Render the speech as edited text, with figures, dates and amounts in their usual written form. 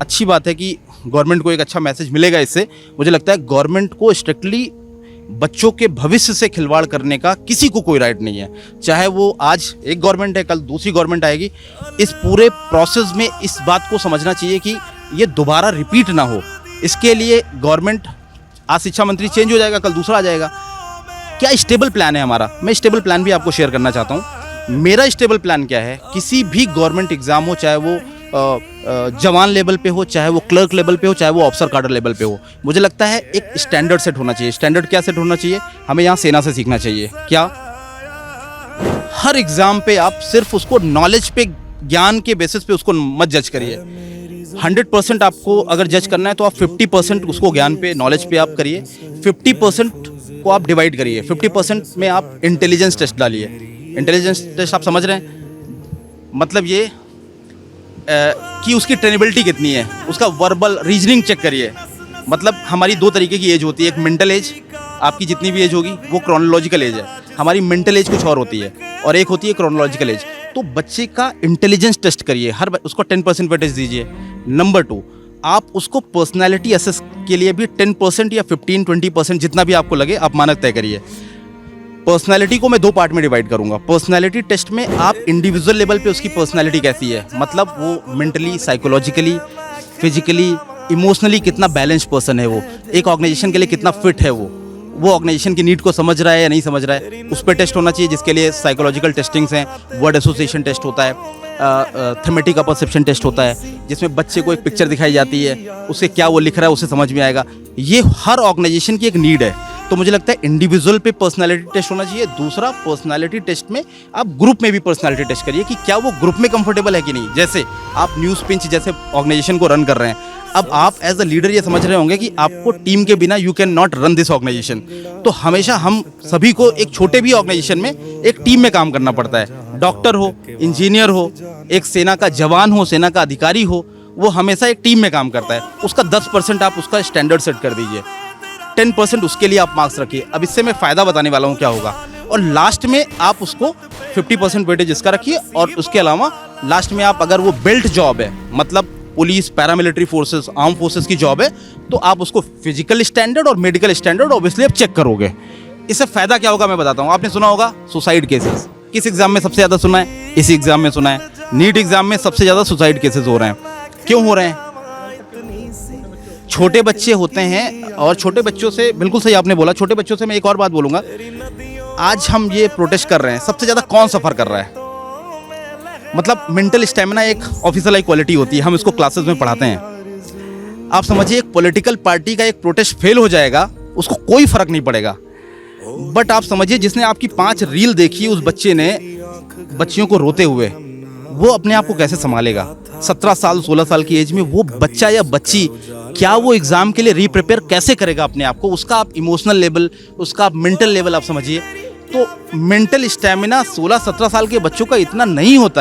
अच्छी बात है कि गवर्नमेंट को एक अच्छा मैसेज मिलेगा इससे। मुझे लगता है गवर्नमेंट को स्ट्रिक्टली बच्चों के भविष्य से खिलवाड़ करने का किसी को कोई राइट नहीं है। चाहे वो आज एक गवर्नमेंट है, कल दूसरी गवर्नमेंट आएगी। इस पूरे प्रोसेस में इस बात को समझना चाहिए कि ये दोबारा रिपीट ना हो। इसके लिए गवर्नमेंट, आज शिक्षा मंत्री चेंज हो जाएगा, कल दूसरा आ जाएगा। क्या स्टेबल प्लान है हमारा? मैं स्टेबल प्लान भी आपको शेयर करना चाहता हूँ। मेरा स्टेबल प्लान क्या है, किसी भी गवर्नमेंट एग्ज़ाम हो, चाहे वो जवान लेवल पे हो, चाहे वो क्लर्क लेवल पे हो, चाहे वो ऑफिसर कार्डर लेवल पे हो, मुझे लगता है एक स्टैंडर्ड सेट होना चाहिए। स्टैंडर्ड क्या सेट होना चाहिए? हमें यहाँ सेना से सीखना चाहिए। क्या हर एग्ज़ाम पे आप सिर्फ उसको नॉलेज पे, ज्ञान के बेसिस पे उसको मत जज करिए। 100% आपको अगर जज करना है तो आप 50% उसको ज्ञान पे, नॉलेज पे आप करिए। 50% को आप डिवाइड करिए। 50% में आप इंटेलिजेंस टेस्ट डालिए। इंटेलिजेंस टेस्ट आप समझ रहे हैं? मतलब ये कि उसकी ट्रेनेबिलिटी कितनी है, उसका वर्बल रीजनिंग चेक करिए। मतलब हमारी दो तरीके की एज होती है। एक मेंटल एज, आपकी जितनी भी एज होगी वो क्रोनोलॉजिकल एज है। हमारी मेंटल एज कुछ और होती है और एक होती है क्रोनोलॉजिकल एज। तो बच्चे का इंटेलिजेंस टेस्ट करिए, हर उसको 10% वेटेज दीजिए। नंबर 2, आप उसको पर्सनैलिटी असेस के लिए भी 10% या 15-20% जितना भी आपको लगे आप मानक तय करिए। पर्सनैलिटी को मैं 2 पार्ट में डिवाइड करूंगा। पर्सनैलिटी टेस्ट में आप इंडिविजुअल लेवल पे उसकी पर्सनैलिटी कैसी है, मतलब वो मेंटली, साइकोलॉजिकली, फिजिकली, इमोशनली कितना बैलेंस पर्सन है, वो एक ऑर्गेनाइजेशन के लिए कितना फिट है, वो ऑर्गेनाइजेशन की नीड को समझ रहा है या नहीं समझ रहा है, उस पर टेस्ट होना चाहिए। जिसके लिए साइकोलॉजिकल टेस्टिंग्स हैं, वर्ड एसोसिएशन टेस्ट होता है, थीमेटिक का परसेप्शन टेस्ट होता है, जिसमें बच्चे को एक पिक्चर दिखाई जाती है, उससे क्या वो लिख रहा है उसे समझ में आएगा। ये हर ऑर्गेनाइजेशन की एक नीड है। तो मुझे लगता है इंडिविजुअल पे पर्सनालिटी टेस्ट होना चाहिए। दूसरा, पर्सनालिटी टेस्ट में आप ग्रुप में भी पर्सनालिटी टेस्ट करिए कि क्या वो ग्रुप में कंफर्टेबल है कि नहीं। जैसे आप न्यूज़ पिंच जैसे ऑर्गेनाइजेशन को रन कर रहे हैं, अब आप एज अ लीडर ये समझ रहे होंगे कि आपको टीम के बिना you can not run this organisation. तो हमेशा हम सभी को एक छोटे भी ऑर्गेनाइजेशन में एक टीम में काम करना पड़ता है। डॉक्टर हो, इंजीनियर हो, एक सेना का जवान हो, सेना का अधिकारी हो, वो हमेशा एक टीम में काम करता है। उसका 10% आप उसका स्टैंडर्ड सेट कर दीजिए, 10% उसके लिए आप मार्क्स रखिए। अब इससे मैं फ़ायदा बताने वाला हूँ क्या होगा। और लास्ट में आप उसको 50% वेटेज इसका रखिए। और उसके अलावा लास्ट में आप, अगर वो बेल्ट जॉब है, मतलब police, paramilitary forces, arm forces की जॉब है, तो आप उसको फिजिकल स्टैंडर्ड और मेडिकल स्टैंडर्ड ऑब्वियसली आप चेक करोगे। इससे फ़ायदा क्या होगा मैं बताता हूँ। आपने सुना होगा सुसाइड केसेस, किस एग्जाम में सबसे ज़्यादा सुना है? इसी एग्जाम में सुना है। नीट एग्जाम में सबसे ज़्यादा सुसाइड केसेस हो रहे हैं। क्यों हो रहे हैं? छोटे बच्चे होते हैं, और छोटे बच्चों से, बिल्कुल सही आपने बोला, छोटे बच्चों से मैं एक और बात बोलूँगा। आज हम ये प्रोटेस्ट कर रहे हैं, सबसे ज़्यादा कौन सफ़र कर रहा है? मतलब मेंटल स्टेमिना एक ऑफिसर लाइक क्वालिटी होती है, हम इसको क्लासेस में पढ़ाते हैं। आप समझिए एक पॉलिटिकल पार्टी का एक प्रोटेस्ट फेल हो जाएगा, उसको कोई फ़र्क नहीं पड़ेगा। बट आप समझिए जिसने आपकी 5 रील देखी, उस बच्चे ने बच्चियों को रोते हुए, वो अपने आप को कैसे संभालेगा? 17 साल 16 साल की एज में वो बच्चा या बच्ची, क्या वो एग्ज़ाम के लिए रीप्रिपेयर कैसे करेगा अपने आप को? उसका आप इमोशनल लेवल, उसका आप मेंटल लेवल आप समझिए। तो मेंटल स्टैमिना 16-17 साल के बच्चों का इतना नहीं होता।